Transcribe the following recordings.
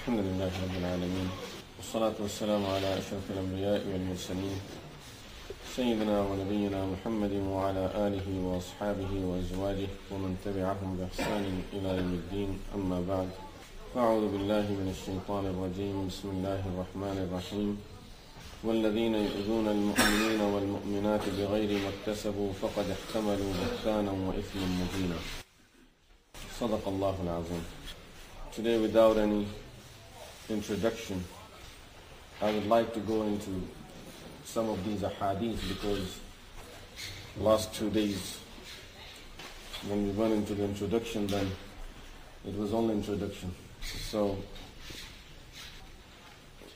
الحمد لله رب العالمين والصلاة والسلام على أشرف الأنبياء والمرسلين سيدنا ونبينا محمد وعلى آله وأصحابه وأزواجه ومن تبعهم بإحسان إلى يوم الدين أما بعد فأعوذ بالله من الشيطان الرجيم بسم الله الرحمن الرحيم والذين يؤذون المؤمنين والمؤمنات بغير ما اكتسبوا فقد احتملوا بهتانا وإثما مبينا صدق الله العظيم. Today, without any introduction, I would like to go into some of these ahadith because last 2 days when we went into the introduction, then it was only introduction. So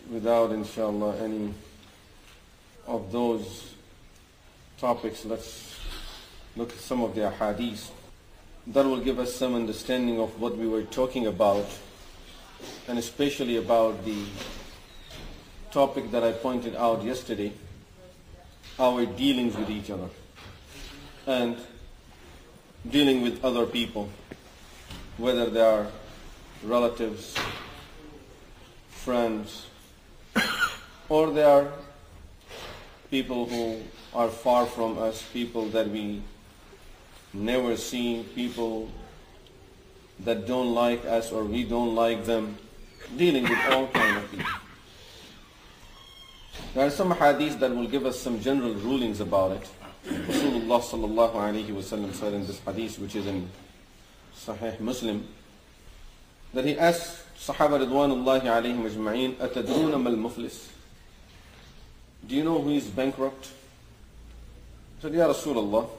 without inshallah any of those topics, let's look at some of the ahadith that will give us some understanding of what we were talking about, and especially about the topic that I pointed out yesterday, our dealings with each other and dealing with other people, whether they are relatives, friends, or they are people who are far from us, people that we never see, people that don't like us or we don't like them, dealing with all kinds of people. There are some hadiths that will give us some general rulings about it. Rasulullah sallallahu alayhi wa sallam said in this hadith, which is in Sahih Muslim, that he asked Sahaba Ridwanullahi alayhim ajma'in, atadruna mal muflis? Do you know who is bankrupt? He said, Ya Rasulullah,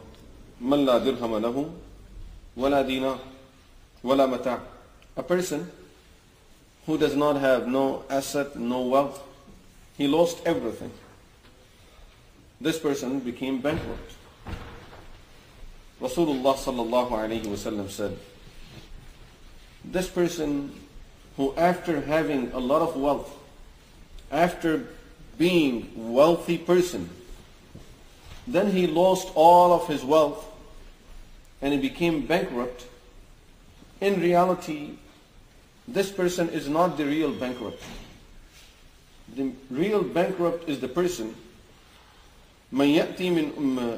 man la dirham lahu, wala dinar, wala mata'. A person who does not have no asset, no wealth, he lost everything. This person became bankrupt. Rasulullah sallallahu alayhi wa sallam said, this person who after having a lot of wealth, after being a wealthy person, then he lost all of his wealth and he became bankrupt. In reality, this person is not the real bankrupt. The real bankrupt is the person من يأتي من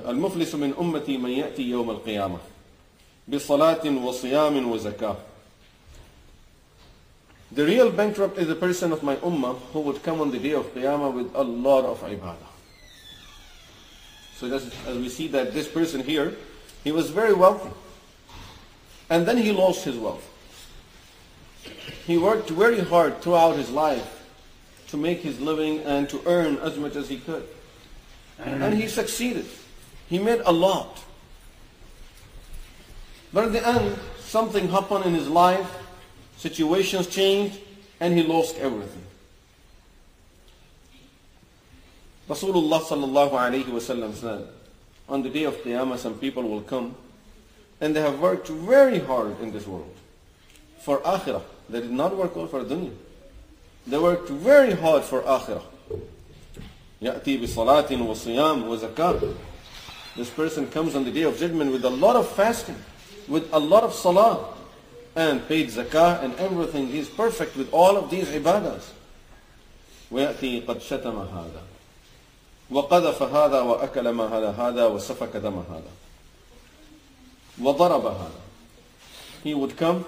المفلس من أمتي من يأتي يوم القيامة بصلاة وصيام وزكاة. The real bankrupt is the person of my ummah who would come on the day of Qiyamah with a lot of ibadah. So as we see that this person here, he was very wealthy. And then he lost his wealth. He worked very hard throughout his life to make his living and to earn as much as he could. And he succeeded. He made a lot. But at the end, something happened in his life, situations changed, and he lost everything. Rasulullah sallallahu alayhi wa sallam said, on the day of Qiyamah, some people will come and they have worked very hard in this world for akhirah. They did not work for dunya. They worked very hard for akhirah. يَأْتِي بِصَلَاةٍ وَصِيَامٍ وَزَكَاةٍ. This person comes on the day of judgment with a lot of fasting, with a lot of salah, and paid zakah and everything. He is perfect with all of these ibadahs. وَيَأْتِي قَدْ شَتَمَ هَذَا وَقَذَفَ هَذَا وَأَكَلَ مَا هَذَا وَسَفَكَ دَمَ هَذَا وَضَرَبَ هَذَا. He would come,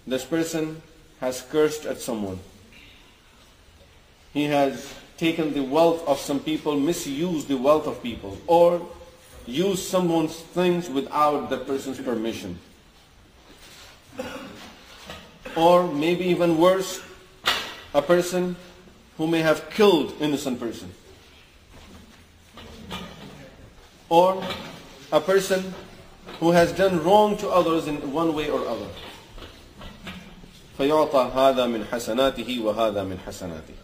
this person has cursed at someone. He has taken the wealth of some people, misused the wealth of people, or used someone's things without that person's permission. Or maybe even worse, a person who may have killed innocent person. Or a person who has done wrong to others in one way or other. فَيُعْطَى هَذَا مِنْ حَسَنَاتِهِ وَهَذَا مِنْ حَسَنَاتِهِ.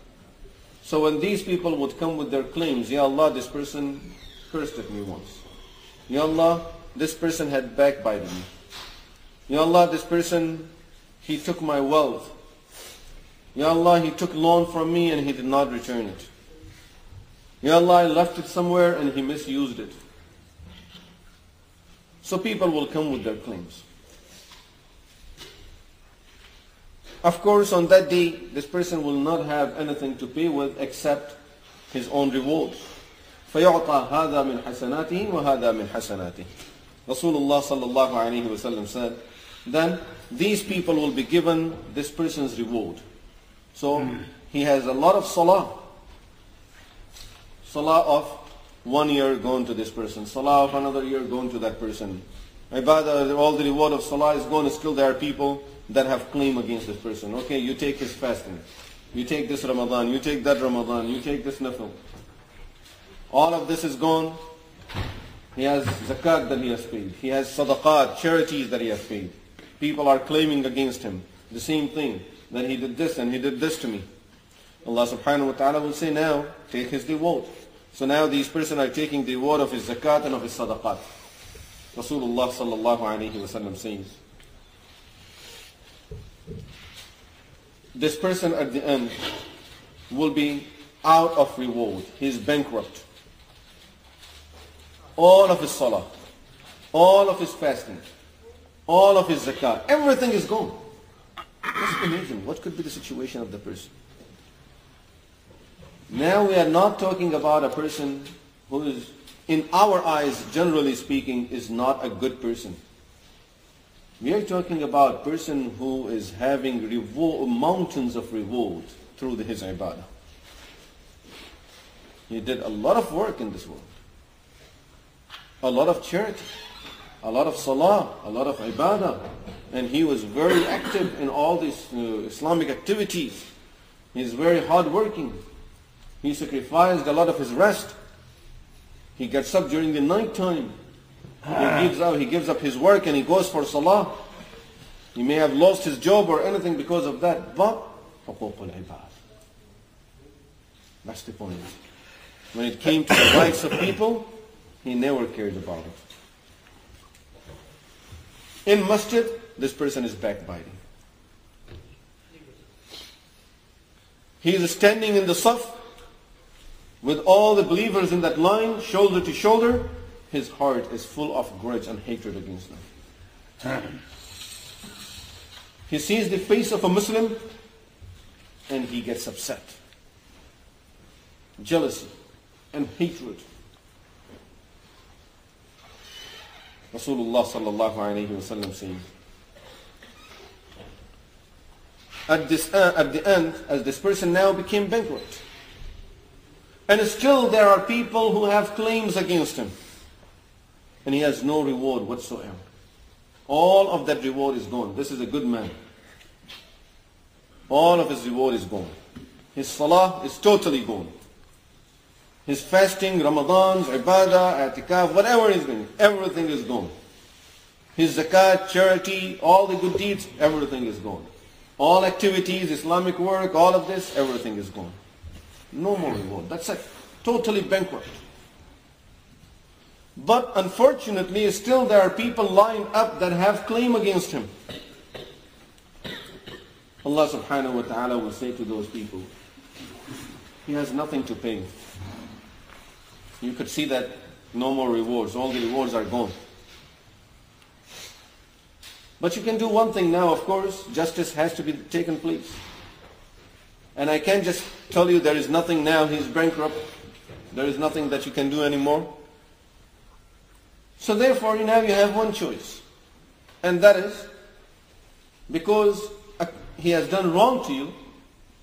So when these people would come with their claims, Ya Allah, this person cursed at me once. Ya Allah, this person had backbited me. Ya Allah, this person, he took my wealth. Ya Allah, he took loan from me and he did not return it. Ya Allah, I left it somewhere and he misused it. So people will come with their claims. Of course, on that day, this person will not have anything to pay with except his own rewards. فَيُعْطَى هَذَا مِنْ حَسَنَاتِهِ وَهَذَا مِنْ حَسَنَاتِهِ. Rasulullah sallallahu alayhi wa sallam said, then these people will be given this person's reward. So he has a lot of salah. Salah of 1 year gone to this person. Salah of another year gone to that person. Ibadah, all the reward of salah is gone. Still there are people that have claim against this person. Okay, you take his fasting. You take this Ramadan. You take that Ramadan. You take this nafil. All of this is gone. He has zakat that he has paid. He has sadaqat, charities that he has paid. People are claiming against him the same thing, that he did this and he did this to me. Allah subhanahu wa ta'ala will say, now take his reward. So now these persons are taking the reward of his zakat and of his sadaqat. Rasulullah sallallahu alayhi wa sallam says, this person at the end will be out of reward. He is bankrupt. All of his salah, all of his fasting, all of his zakat, everything is gone. Just imagine what could be the situation of the person. Now we are not talking about a person who is, in our eyes, generally speaking, is not a good person. We are talking about a person who is having mountains of reward through his ibadah. He did a lot of work in this world. A lot of charity, a lot of salah, a lot of ibadah. And he was very active in all these Islamic activities. He is very hardworking. He sacrificed a lot of his rest. He gets up during the night time. He gives up his work and he goes for salah. He may have lost his job or anything because of that. But, حقوق العباد. That's the point. When it came to the rights of people, he never cared about it. In masjid, this person is backbiting. He is standing in the saf with all the believers in that line, shoulder to shoulder. His heart is full of grudge and hatred against them. He sees the face of a Muslim and he gets upset. Jealousy and hatred. Rasulullah sallallahu alayhi wa sallam says, at the end, as this person now became bankrupt, and still there are people who have claims against him, and he has no reward whatsoever. All of that reward is gone. This is a good man. All of his reward is gone. His salah is totally gone. His fasting, Ramadans, ibadah, atikaf, whatever he's doing, everything is gone. His zakat, charity, all the good deeds, everything is gone. All activities, Islamic work, all of this, everything is gone. No more reward. That's it. Totally bankrupt. But unfortunately, still there are people lined up that have claim against him. Allah subhanahu wa ta'ala will say to those people, he has nothing to pay. You could see that no more rewards. All the rewards are gone. But you can do one thing now, of course. Justice has to be taken place. And I can't just tell you there is nothing now. He's bankrupt. There is nothing that you can do anymore. So therefore, now you have one choice. And that is, because he has done wrong to you,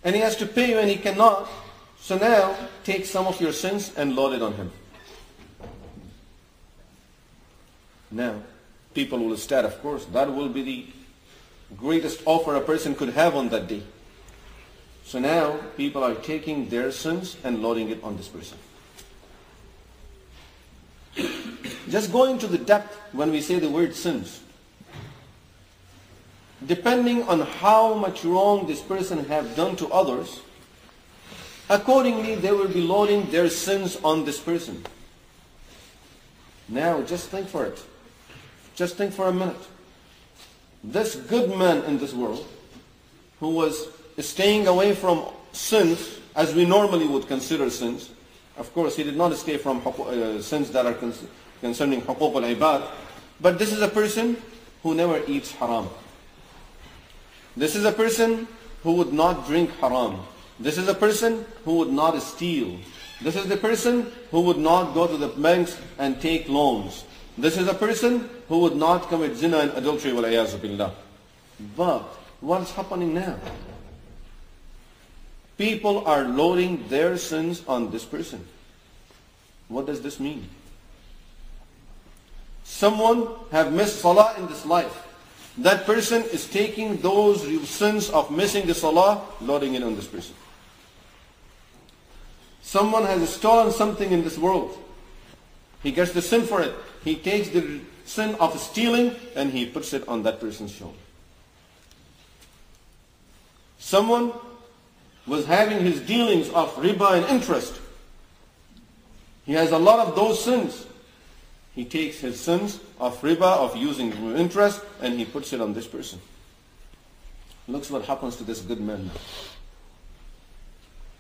and he has to pay you and he cannot, so now take some of your sins and load it on him. Now, people will start, of course. That will be the greatest offer a person could have on that day. So now, people are taking their sins and loading it on this person. Just going to the depth when we say the word sins. Depending on how much wrong this person have done to others, accordingly they will be loading their sins on this person. Now just think for it. Just think for a minute. This good man in this world, who was staying away from sins, as we normally would consider sins. Of course, he did not stay from sins that are concerning huquq al-ibad. But this is a person who never eats haram. This is a person who would not drink haram. This is a person who would not steal. This is the person who would not go to the banks and take loans. This is a person who would not commit zina and adultery, wal-iyazu billah. But what's happening now? People are loading their sins on this person. What does this mean? Someone have missed salah in this life. That person is taking those sins of missing the salah, loading it on this person. Someone has stolen something in this world. He gets the sin for it. He takes the sin of stealing and he puts it on that person's shoulder. Someone was having his dealings of riba and interest. He has a lot of those sins. He takes his sins of riba, of using interest, and he puts it on this person. Looks what happens to this good man now,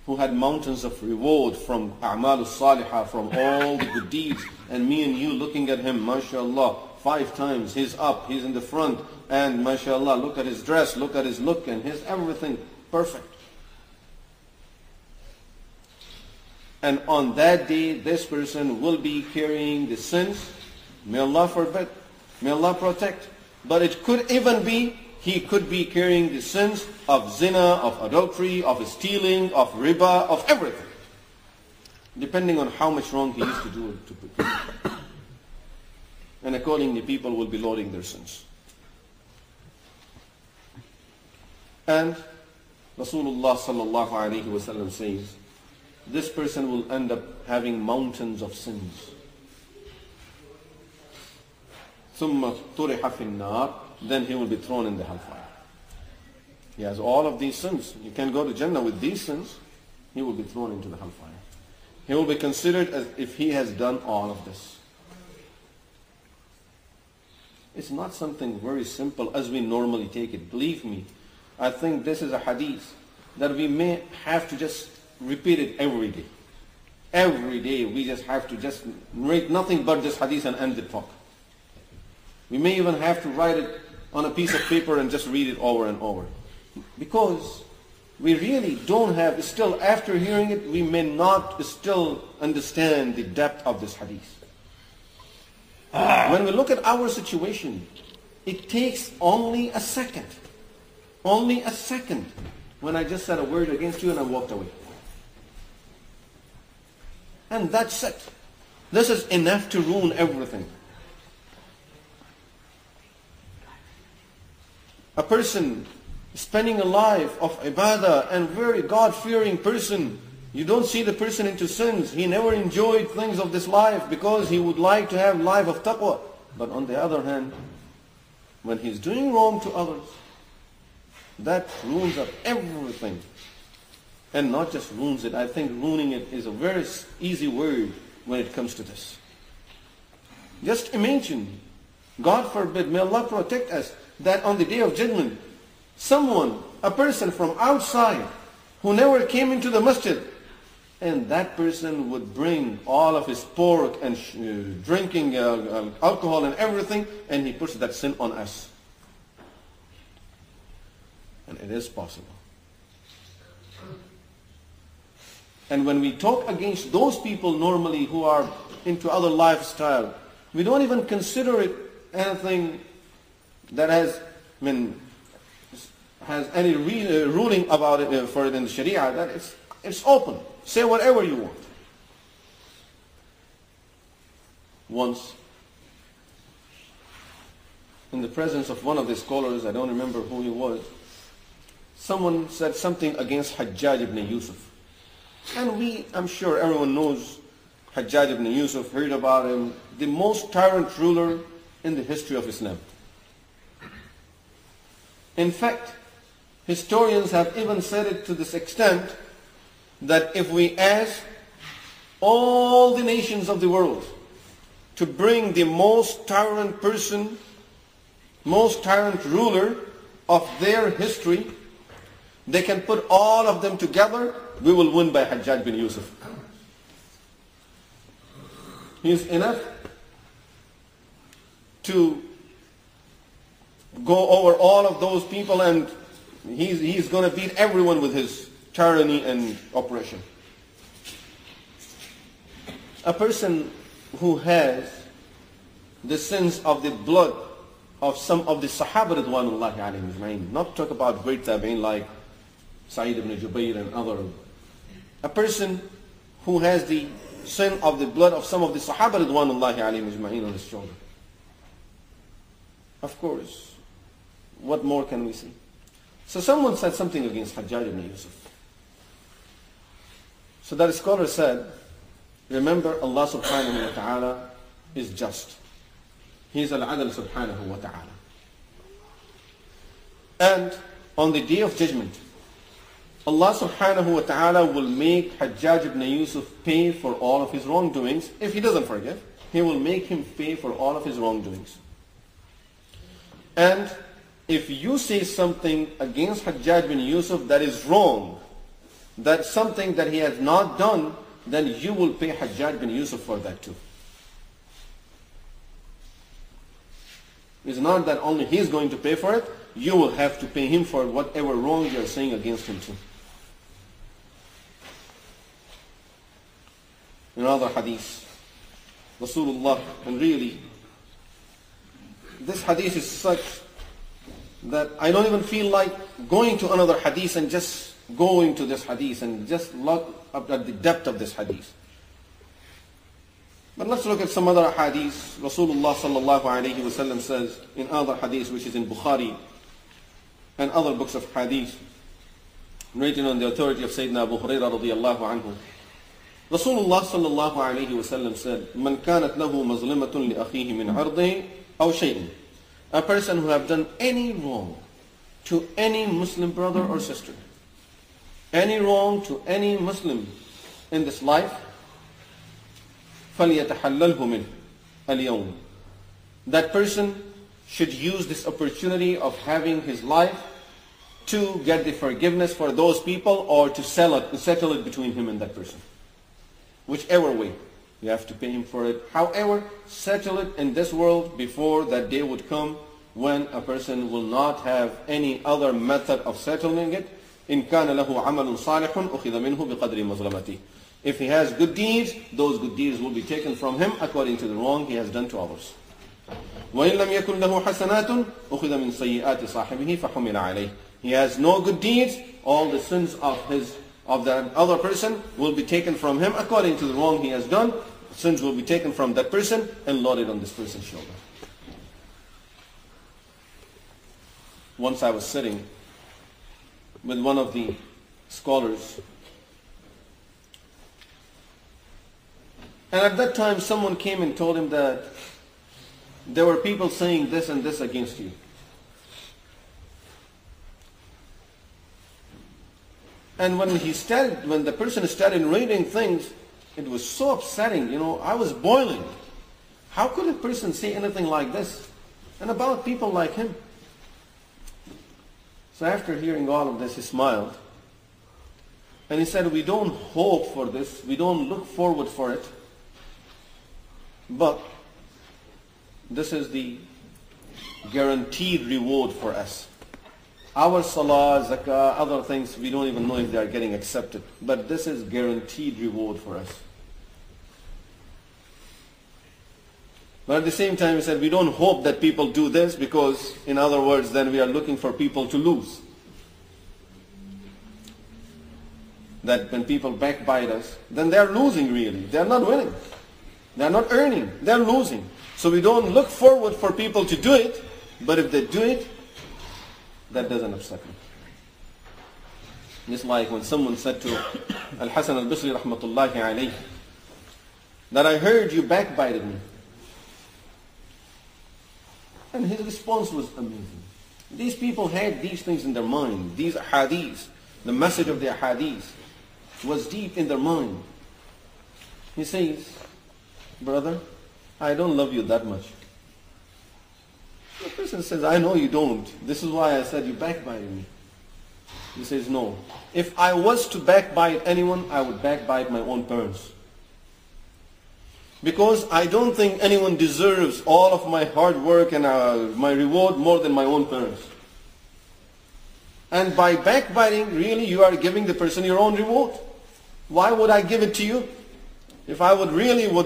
who had mountains of reward from a'mal salihah, from all the good deeds, and me and you looking at him, mashallah, 5 times, he's up, he's in the front, and mashallah, look at his dress, look at his look, and his everything perfect. And on that day, this person will be carrying the sins. May Allah forbid. May Allah protect. But it could even be, he could be carrying the sins of zina, of adultery, of stealing, of riba, of everything. Depending on how much wrong he used to do to people. And accordingly, people will be loading their sins. And Rasulullah sallallahu alayhi wa sallam says, this person will end up having mountains of sins. ثُمَّ طُرِحَ فِي النَّارِ, then he will be thrown in the hellfire. He has all of these sins. You can go to Jannah with these sins. He will be thrown into the hellfire. He will be considered as if he has done all of this. It's not something very simple as we normally take it. Believe me, I think this is a hadith that we may have to just repeat it every day. Every day we just have to just read nothing but this hadith and end the talk. We may even have to write it on a piece of paper and just read it over and over. Because we really don't have, still after hearing it, we may not still understand the depth of this hadith. When we look at our situation, it takes only a second. Only a second. When I just said a word against you and I walked away. And that's it. This is enough to ruin everything. A person spending a life of ibadah and very God-fearing person, you don't see the person into sins. He never enjoyed things of this life because he would like to have life of taqwa. But on the other hand, when he's doing wrong to others, that ruins up everything. And not just ruins it. I think ruining it is a very easy word when it comes to this. Just imagine, God forbid, may Allah protect us, that on the day of judgment, someone, a person from outside, who never came into the masjid, and that person would bring all of his pork and drinking alcohol and everything, and he puts that sin on us. And it is possible. And when we talk against those people normally who are into other lifestyle, we don't even consider it anything that has any ruling about it for it in the Sharia. That it's open. Say whatever you want. Once, in the presence of one of the scholars, I don't remember who he was, someone said something against Hajjaj ibn Yusuf. And I'm sure everyone knows Hajjaj ibn Yusuf, heard about him, the most tyrant ruler in the history of Islam. In fact, historians have even said it to this extent that if we ask all the nations of the world to bring the most tyrant person, most tyrant ruler of their history, they can put all of them together, we will win by Hajjaj bin Yusuf. He is enough to go over all of those people and He's going to beat everyone with his tyranny and oppression. A person who has the sins of the blood of some of the Sahaba Ridwanullahi alayhim ajma'in, not talk about great tabi'in like Sa'id ibn Jubayr and other. A person who has the sin of the blood of some of the Sahaba Ridwanullahi alayhim ajma'in on his shoulder. Of course, what more can we see? So someone said something against Hajjaj ibn Yusuf. So that scholar said, remember, Allah subhanahu wa ta'ala is just. He is al-adl subhanahu wa ta'ala. And on the day of judgment, Allah subhanahu wa ta'ala will make Hajjaj ibn Yusuf pay for all of his wrongdoings. If he doesn't forgive, He will make him pay for all of his wrongdoings. And if you say something against Hajjaj bin Yusuf that is wrong, that's something that he has not done, then you will pay Hajjaj bin Yusuf for that too. It's not that only he is going to pay for it, you will have to pay him for whatever wrong you are saying against him too. In another hadith, Rasulullah, and really, this hadith is such that I don't even feel like going to another hadith and just going to this hadith and just look up at the depth of this hadith. But let's look at some other hadith. Rasulullah sallallahu alayhi wasallam says in other hadith, which is in Bukhari and other books of hadith, written on the authority of Sayyidina Abu Hurairah radiyallahu anhu, Rasulullah sallallahu alayhi wasallam said, "Man kanat lahu mazlimatun li akhihi min 'irdihi aw shay'in." A person who have done any wrong to any Muslim brother or sister, any wrong to any Muslim in this life, فَلْيَتَحَلَّلْهُ مِنْهُ الْيَوْمِ. That person should use this opportunity of having his life to get the forgiveness for those people or to settle it between him and that person. Whichever way, you have to pay him for it. However, settle it in this world before that day would come when a person will not have any other method of settling it. إِن كَانَ لَهُ عَمَلٌ صَالِحٌ أُخِذَ مِنْهُ بِقَدْرِ مَظْلَمَتِهِ. If he has good deeds, those good deeds will be taken from him according to the wrong he has done to others. وَإِن لَمْ يَكُنْ لَهُ حَسَنَاتٌ أُخِذَ مِنْ سَيِّئَاتِ صَاحِبِهِ فَحُمِلَ عَلَيْهِ. He has no good deeds, all the sins of that other person will be taken from him according to the wrong he has done. Sins will be taken from that person and loaded on this person's shoulder. Once I was sitting with one of the scholars, and at that time someone came and told him that there were people saying this and this against you. And when the person started reading things, it was so upsetting, I was boiling. How could a person say anything like this? And about people like him. So after hearing all of this, he smiled. And he said, we don't hope for this, we don't look forward for it. But this is the guaranteed reward for us. Our salah, zakah, other things, we don't even know if they are getting accepted. But this is guaranteed reward for us. But at the same time, he said, we don't hope that people do this because, in other words, then we are looking for people to lose. That when people backbite us, then they are losing really. They are not winning. They are not earning. They are losing. So we don't look forward for people to do it, but if they do it, that doesn't upset me. Just like when someone said to Al-Hasan al-Basri rahmatullahi alayhi, that I heard you backbited me. And his response was amazing. These people had these things in their mind. These hadiths, the message of the hadith was deep in their mind. He says, brother, I don't love you that much. The person says, I know you don't. This is why I said you backbited me. He says, no. If I was to backbite anyone, I would backbite my own parents. Because I don't think anyone deserves all of my hard work and my reward more than my own parents. And by backbiting, really you are giving the person your own reward. Why would I give it to you? If I would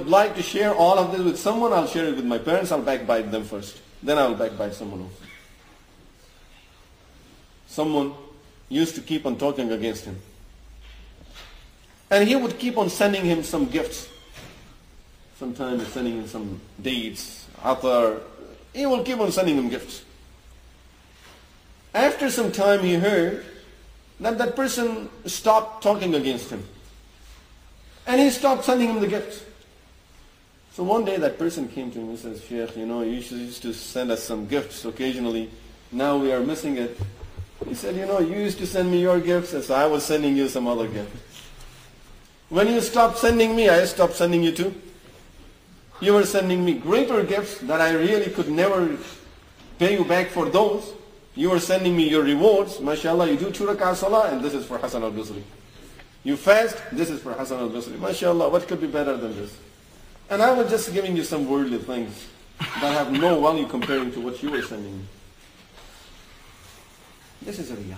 like to share all of this with someone, I'll share it with my parents, I'll backbite them first. Then I'll backbite someone else. Someone used to keep on talking against him. And he would keep on sending him some gifts. Sometimes sending him some dates, atar. He will keep on sending him gifts. After some time he heard that that person stopped talking against him. And he stopped sending him the gifts. So one day that person came to him and says, Sheikh, you used to send us some gifts occasionally. Now we are missing it. He said, you used to send me your gifts, and so I was sending you some other gift. When you stopped sending me, I stopped sending you too. You were sending me greater gifts that I really could never pay you back for those. You were sending me your rewards. MashaAllah, you do 2 rak'ah salah, and this is for Hasan al-Basri. You fast, this is for Hasan al-Basri. MashaAllah, what could be better than this? And I was just giving you some worldly things that have no value comparing to what you were sending me. This is a riyah.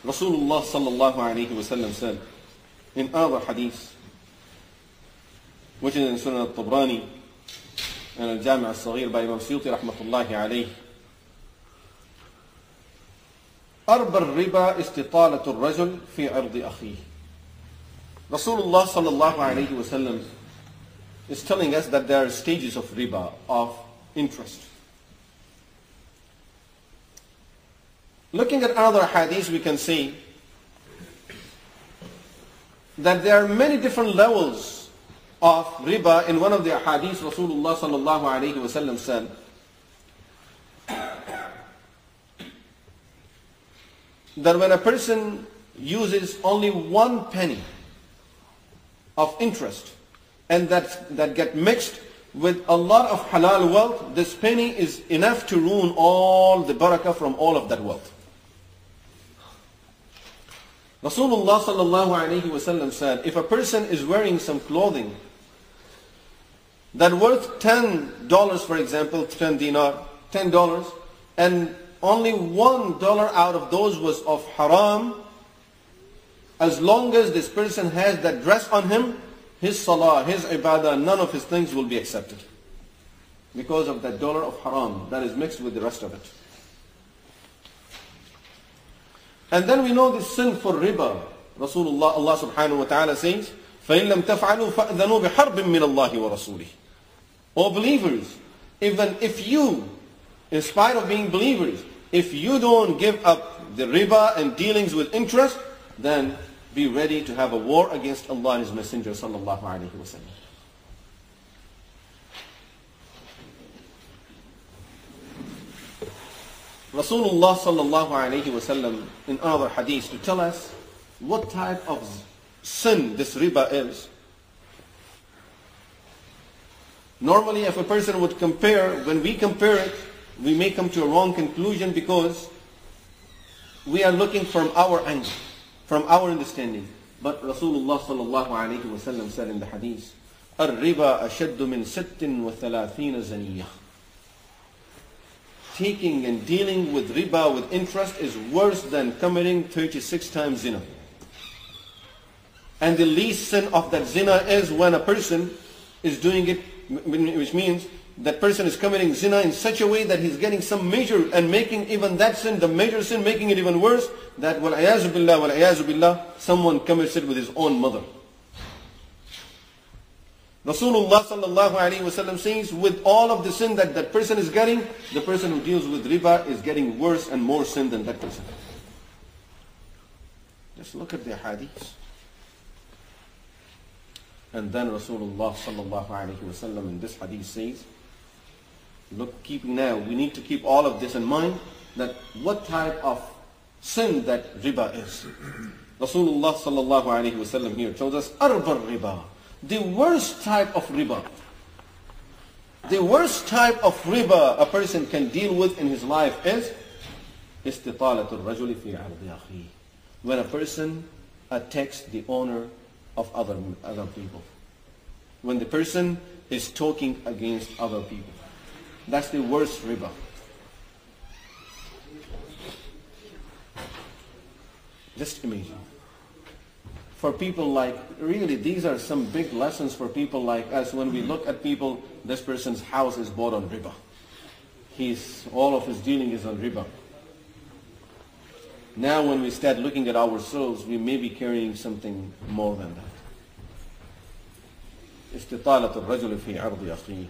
Rasulullah sallallahu alayhi wa sallam said in other hadith, which is in Sunan al-Tabrani and al-Jami' al-Saghir by Imam Suyuti rahmatullahi alayhi, أرب الربا استطالة الرجل في عرض أخيه. Rasulullah sallallahu alayhi wa sallam is telling us that there are stages of riba, of interest. Looking at another hadith, we can see that there are many different levels of riba. In one of the hadiths, Rasulullah sallallahu alayhi wa sallam said that when a person uses only 1 penny of interest and that get mixed with a lot of halal wealth, this penny is enough to ruin all the barakah from all of that wealth. Rasulullah sallallahu alayhi wa sallam said, if a person is wearing some clothing that worth $10, for example, 10 dinar, $10, and only $1 out of those was of haram, as long as this person has that dress on him, his salah, his ibadah, none of his things will be accepted. Because of that dollar of haram that is mixed with the rest of it. And then we know the sin for riba. Rasulullah, Allah subhanahu wa ta'ala says, فَإِن لَمْ تَفْعَلُوا فَأْذَنُوا بِحَرْبٍ مِّنَ اللَّهِ وَرَسُولِهِ. O believers, even if you, in spite of being believers, if you don't give up the riba and dealings with interest, then be ready to have a war against Allah and His Messenger sallallahu alayhi wa sallam. Rasulullah sallallahu alayhi wa sallam in other hadith to tell us what type of sin this riba is. Normally if a person would compare, when we compare it, we may come to a wrong conclusion because we are looking from our angle, from our understanding. But Rasulullah sallallahu alayhi wa sallam said in the hadith, الربا أشد من 36 زنية. Taking and dealing with riba, with interest, is worse than committing 36 times zina. And the least sin of that zina is when a person is doing it, which means that person is committing zina in such a way that he's getting some major and making even that sin, the major sin, making it even worse, that wal-ayazu billah, someone commits it with his own mother. Rasulullah sallallahu alayhi wa sallam says, with all of the sin that that person is getting, the person who deals with riba is getting worse and more sin than that person. Just look at the hadith. And then Rasulullah sallallahu alayhi wa sallam in this hadith says, look, we need to keep all of this in mind, that what type of sin that riba is. Rasulullah sallallahu alayhi wa sallam here tells us, arba riba. The worst type of riba. The worst type of riba a person can deal with in his life is استطالة الرجل في عرض أخيه. When a person attacks the honor of other people. When the person is talking against other people. That's the worst riba. Just imagine. For people like, really, these are some big lessons for people like us. When we look at people, this person's house is bought on riba. All of his dealing is on riba. Now when we start looking at ourselves, we may be carrying something more than that. استطالة الرجل في عرض أخيه.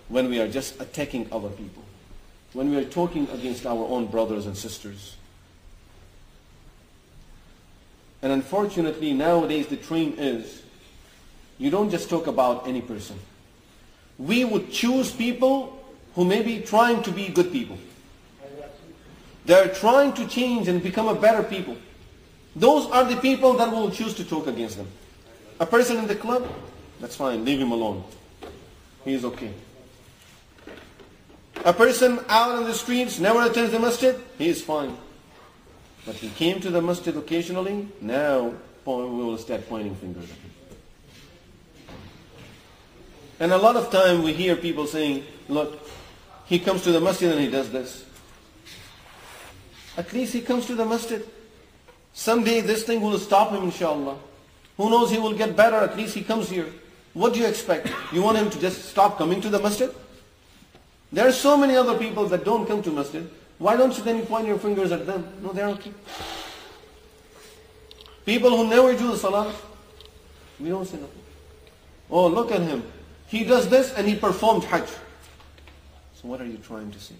When we are just attacking other people. When we are talking against our own brothers and sisters. And unfortunately, nowadays the trend is, you don't just talk about any person. We would choose people who may be trying to be good people. They're trying to change and become a better people. Those are the people that will choose to talk against them. A person in the club, that's fine, leave him alone. He is okay. A person out in the streets, never attends the masjid, he is fine. But he came to the masjid occasionally, now we will start pointing fingers at him. And a lot of time we hear people saying, look, he comes to the masjid and he does this. At least he comes to the masjid. Someday this thing will stop him, inshallah. Who knows, he will get better, at least he comes here. What do you expect? You want him to just stop coming to the masjid? There are so many other people that don't come to masjid. Why don't you then point your fingers at them? No, they're okay. People who never do the salah, we don't say nothing. Oh, look at him. He does this and he performed hajj. So what are you trying to say?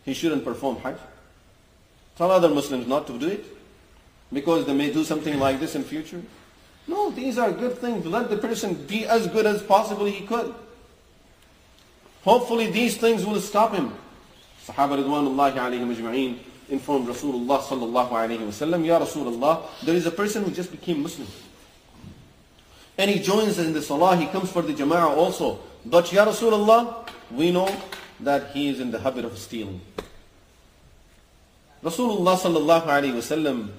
He shouldn't perform hajj? Tell other Muslims not to do it? Because they may do something like this in future? No, these are good things. Let the person be as good as possibly he could. Hopefully these things will stop him. Sahaba Ridwanullahi alayhim ajma'een informed Rasulullah sallallahu alayhi wa sallam, Ya Rasulullah, there is a person who just became Muslim. And he joins us in the salah, he comes for the jama'ah also. But Ya Rasulullah, we know that he is in the habit of stealing. Rasulullah sallallahu alayhi wa sallam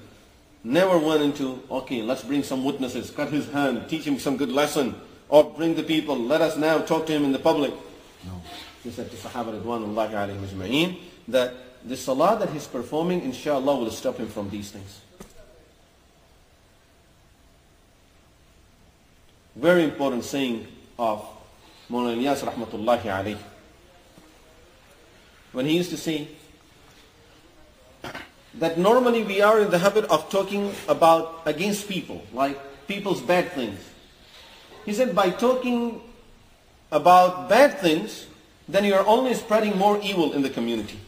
never went into, okay, let's bring some witnesses, cut his hand, teach him some good lesson, or bring the people, let us now talk to him in the public. No. He said to Sahaba Ridwanullahi alayhim ajma'een that the salah that he's performing, inshallah, will stop him from these things. Very important saying of Mawlana Ilyas rahmatullahi alayhi. When he used to say that normally we are in the habit of talking about against people, like people's bad things. He said by talking about bad things, then you are only spreading more evil in the community.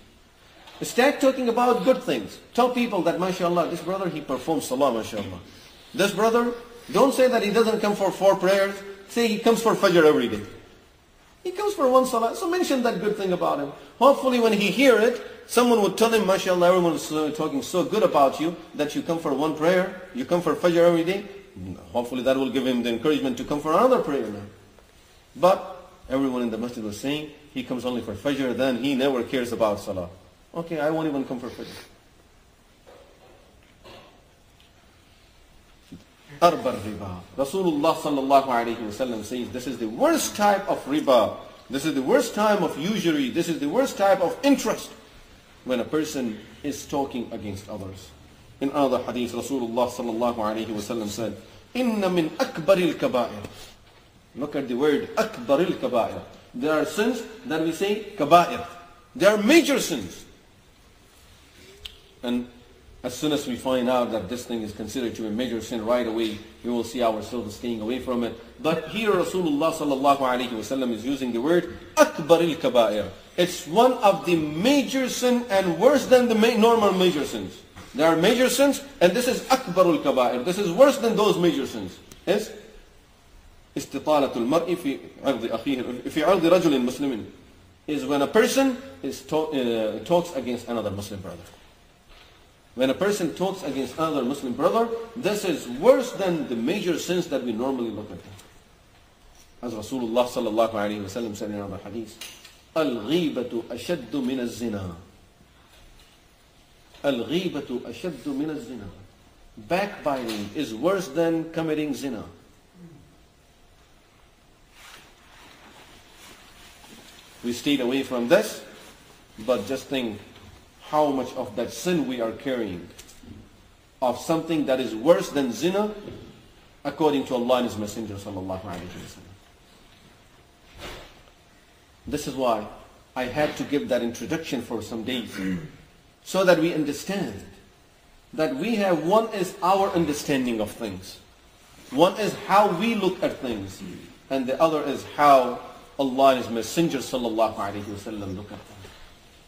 Start talking about good things. Tell people that, mashallah, this brother, he performs salah, mashallah. This brother, don't say that he doesn't come for 4 prayers. Say he comes for fajr every day. He comes for 1 salah. So mention that good thing about him. Hopefully when he hear it, someone would tell him, mashallah, everyone is talking so good about you that you come for 1 prayer, you come for fajr every day. Hopefully that will give him the encouragement to come for another prayer now. But everyone in the masjid was saying, he comes only for fajr, then he never cares about salah. Okay, I won't even come for fajr. Arba riba. Rasulullah sallallahu alayhi wa sallam says, this is the worst type of riba. This is the worst type of usury. This is the worst type of interest. When a person is talking against others. In another hadith, Rasulullah sallallahu alayhi wa sallam said, Inna min akbaril kaba'ir. Look at the word akbaril kaba'ir. There are sins that we say kaba'ir. They are major sins. And as soon as we find out that this thing is considered to be a major sin, right away we will see ourselves staying away from it. But here Rasulullah sallallahu alayhi wa sallam is using the word akbaril kaba'ir. It's one of the major sin and worse than the normal major sins. There are major sins and this is akbarul kaba'ir. This is worse than those major sins. Yes? استطالة المرء في عرض أخيه في عرض رجل مسلم is when a person talks against another Muslim brother. When a person talks against another Muslim brother, this is worse than the major sins that we normally look at. As Rasulullah sallallahu alayhi wa sallam said in another hadith, Al-ghibatu ashaddu min az-zina. Al-ghibatu ashaddu min az-zina. Backbiting is worse than committing zina. We stayed away from this, but just think how much of that sin we are carrying. of something that is worse than zina, according to Allah and His Messenger sallallahu alaihi wasallam. This is why I had to give that introduction for some days, so that we understand that we have, one is our understanding of things, one is how we look at things, and the other is how Allah and His Messenger sallallahu alaihi wasallam look at them.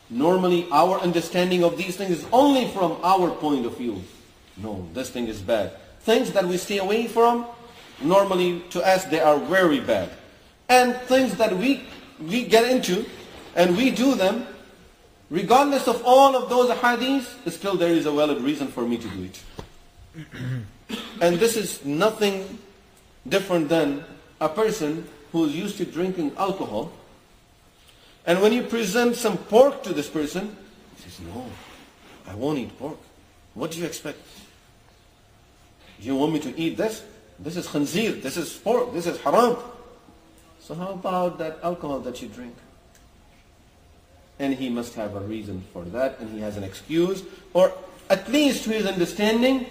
Normally our understanding of these things is only from our point of view. No, this thing is bad. Things that we stay away from, normally to us they are very bad. And things that we get into and we do them, regardless of all of those hadiths, still there is a valid reason for me to do it. And this is nothing different than a person who is used to drinking alcohol, and when you present some pork to this person, he says, no, I won't eat pork. What do you expect? You want me to eat this? This is khanzir, this is pork, this is haram. So how about that alcohol that you drink? And he must have a reason for that, and he has an excuse, or at least to his understanding,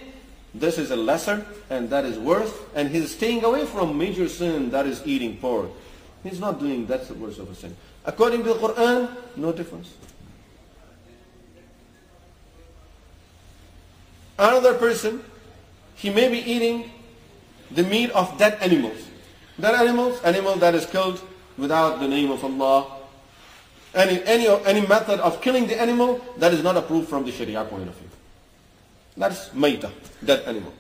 this is a lesser and that is worse, and he's staying away from major sin, that is eating pork. He's not doing that's the worst of a sin. According to the Quran, no difference. Another person, he may be eating the meat of dead animals. Dead animals, animal that is killed without the name of Allah. Any method of killing the animal that is not approved from the Sharia point of view. That's maita, dead animal.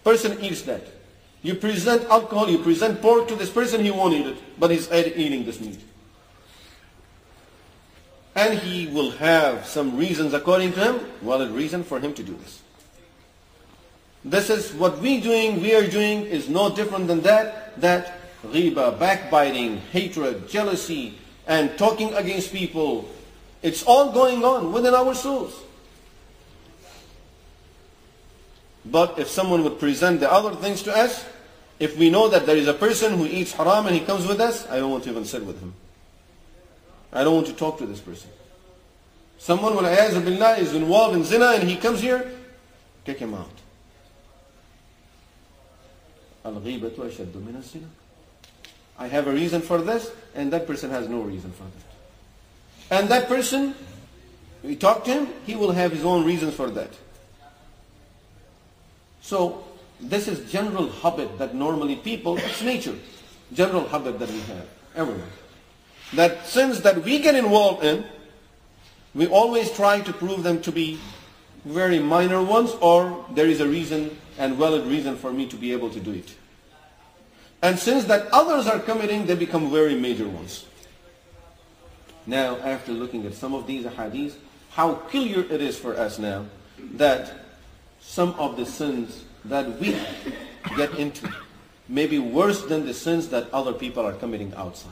Person eats that. You present alcohol, you present pork to this person, he won't eat it, but he's eating this meat. And he will have some reasons according to him, valid reason for him to do this. This is what we are doing is no different than that riba, backbiting, hatred, jealousy, and talking against people. It's all going on within our souls. But if someone would present the other things to us, if we know that there is a person who eats haram and he comes with us, I don't want to even sit with him. I don't want to talk to this person. Someone is involved in zina and he comes here, kick him out. Al-ghibatu ashaddu min az-zina. I have a reason for this, and that person has no reason for that. And that person, we talk to him, he will have his own reasons for that. So, this is general habit that normally people, it's nature, general habit that we have, everyone. That sins that we get involved in, we always try to prove them to be very minor ones, or there is a reason and valid reason for me to be able to do it. And sins that others are committing, they become very major ones. Now, after looking at some of these hadiths, how clear it is for us now that some of the sins that we get into may be worse than the sins that other people are committing outside.